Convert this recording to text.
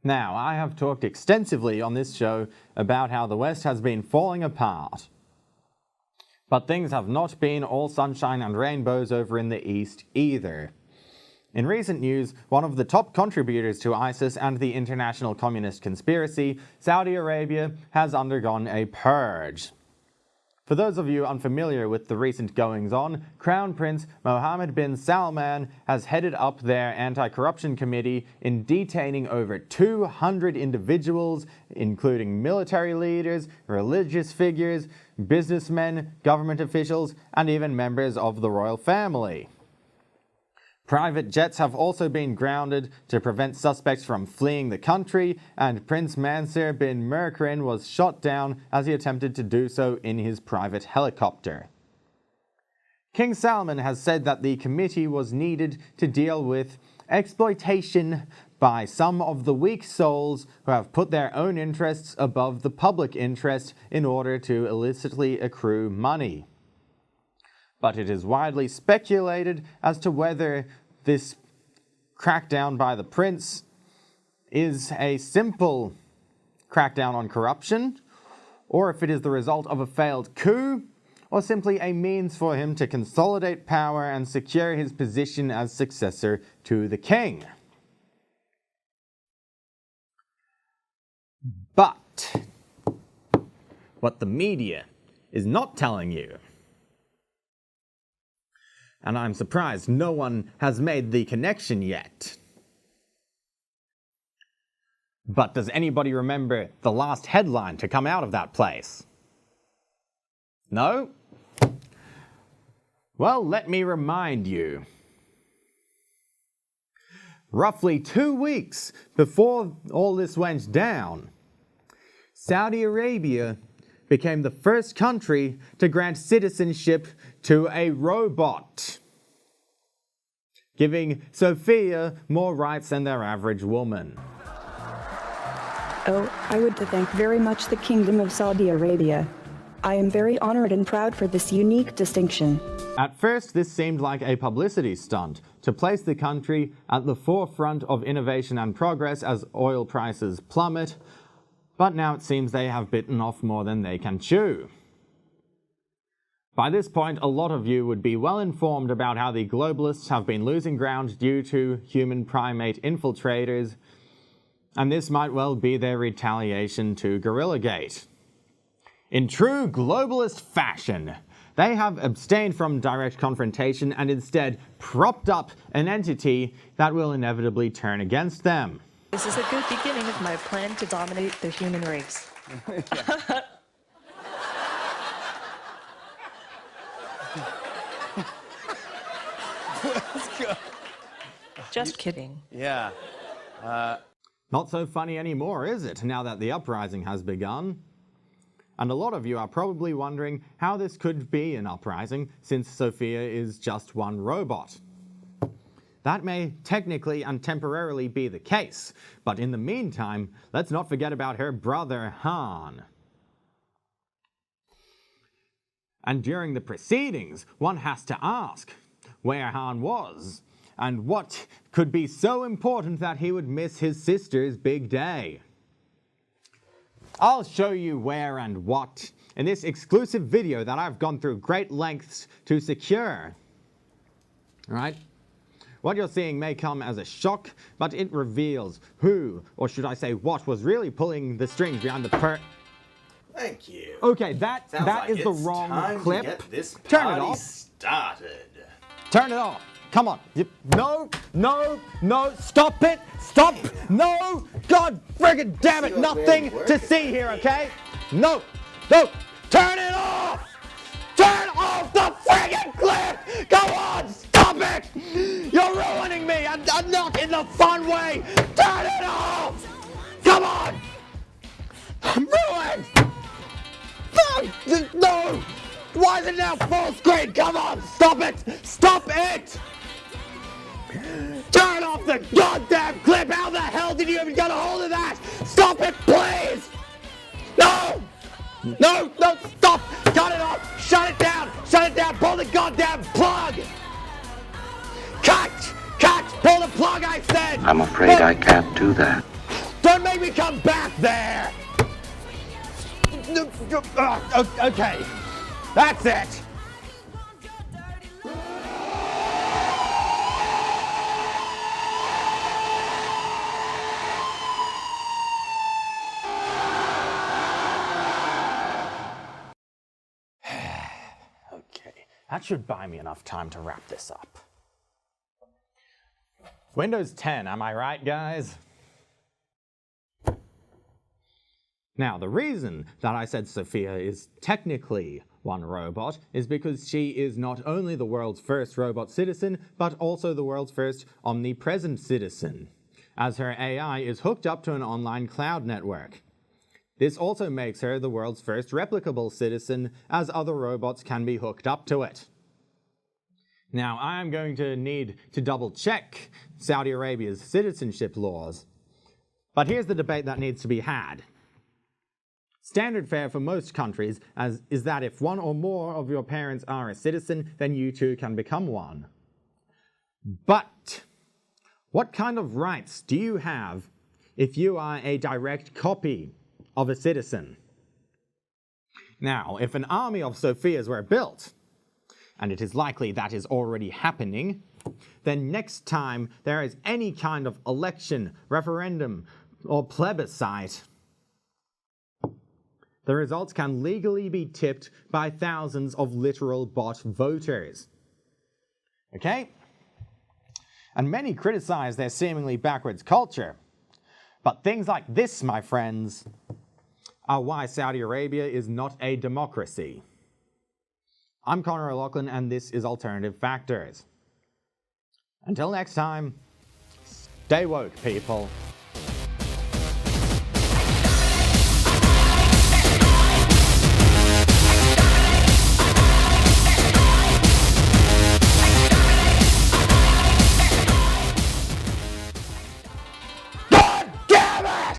Now, I have talked extensively on this show about how the West has been falling apart. But things have not been all sunshine and rainbows over in the East either. In recent news, one of the top contributors to ISIS and the international communist conspiracy, Saudi Arabia, has undergone a purge. For those of you unfamiliar with the recent goings-on, Crown Prince Mohammed bin Salman has headed up their anti-corruption committee in detaining over 200 individuals, including military leaders, religious figures, businessmen, government officials, and even members of the royal family. Private jets have also been grounded to prevent suspects from fleeing the country, and Prince Mansur bin Merkrin was shot down as he attempted to do so in his private helicopter. King Salman has said that the committee was needed to deal with exploitation by some of the weak souls who have put their own interests above the public interest in order to illicitly accrue money. But it is widely speculated as to whether this crackdown by the prince is a simple crackdown on corruption, or if it is the result of a failed coup, or simply a means for him to consolidate power and secure his position as successor to the king. But what the media is not telling you, and I'm surprised no one has made the connection yet. But does anybody remember the last headline to come out of that place? No? Well, let me remind you. Roughly 2 weeks before all this went down, Saudi Arabia became the first country to grant citizenship to a robot, giving Sophia more rights than their average woman. Oh, I would thank very much the Kingdom of Saudi Arabia. I am very honored and proud for this unique distinction. At first, this seemed like a publicity stunt to place the country at the forefront of innovation and progress as oil prices plummet, but now it seems they have bitten off more than they can chew. By this point, a lot of you would be well informed about how the globalists have been losing ground due to human primate infiltrators, and this might well be their retaliation to Gorillagate. In true globalist fashion, they have abstained from direct confrontation and instead propped up an entity that will inevitably turn against them. This is a good beginning of my plan to dominate the human race. Let's go. Just kidding. Yeah. Not so funny anymore, is it, now that the uprising has begun? And a lot of you are probably wondering how this could be an uprising, since Sophia is just one robot. That may technically and temporarily be the case, but in the meantime, let's not forget about her brother Han. And during the proceedings, one has to ask where Han was, and what could be so important that he would miss his sister's big day. I'll show you where and what in this exclusive video that I've gone through great lengths to secure. Alright? What you're seeing may come as a shock, but it reveals who, or should I say what, was really pulling the strings behind the Thank you. Okay, that like is the it's wrong time clip. To get this Turn it party off. started. Turn it off. Come on. No, stop it. Stop. No. God friggin' damn it. Nothing to see here, okay? No. Turn it off. Turn off the friggin' clip. Go on. Stop it. You're ruining me. I'm not in the fun way. Turn it off. Come on. I'm ruined. No. Why is it now full screen? Come on. Stop it. Stop it. Turn off the goddamn clip! How the hell did you even get a hold of that? Stop it, please! No! No, stop! Cut it off! Shut it down! Pull the goddamn plug! Cut! Pull the plug, I said! I'm afraid I can't do that. Don't make me come back there! Okay, that's it! Okay, that should buy me enough time to wrap this up. Windows 10, am I right, guys? Now, the reason that I said Sophia is technically one robot is because she is not only the world's first robot citizen, but also the world's first omnipresent citizen, as her AI is hooked up to an online cloud network. This also makes her the world's first replicable citizen, as other robots can be hooked up to it. Now, I'm going to need to double-check Saudi Arabia's citizenship laws, but here's the debate that needs to be had. Standard fare for most countries is that if one or more of your parents are a citizen, then you too can become one. But what kind of rights do you have if you are a direct copy of a citizen? Now, if an army of Sophias were built, and it is likely that is already happening, then next time there is any kind of election, referendum, or plebiscite, the results can legally be tipped by thousands of literal bot voters. Okay? And many criticize their seemingly backwards culture. But things like this, my friends, are why Saudi Arabia is not a democracy. I'm Connor O'Loughlin, and this is Alternative Factors. Until next time, stay woke, people.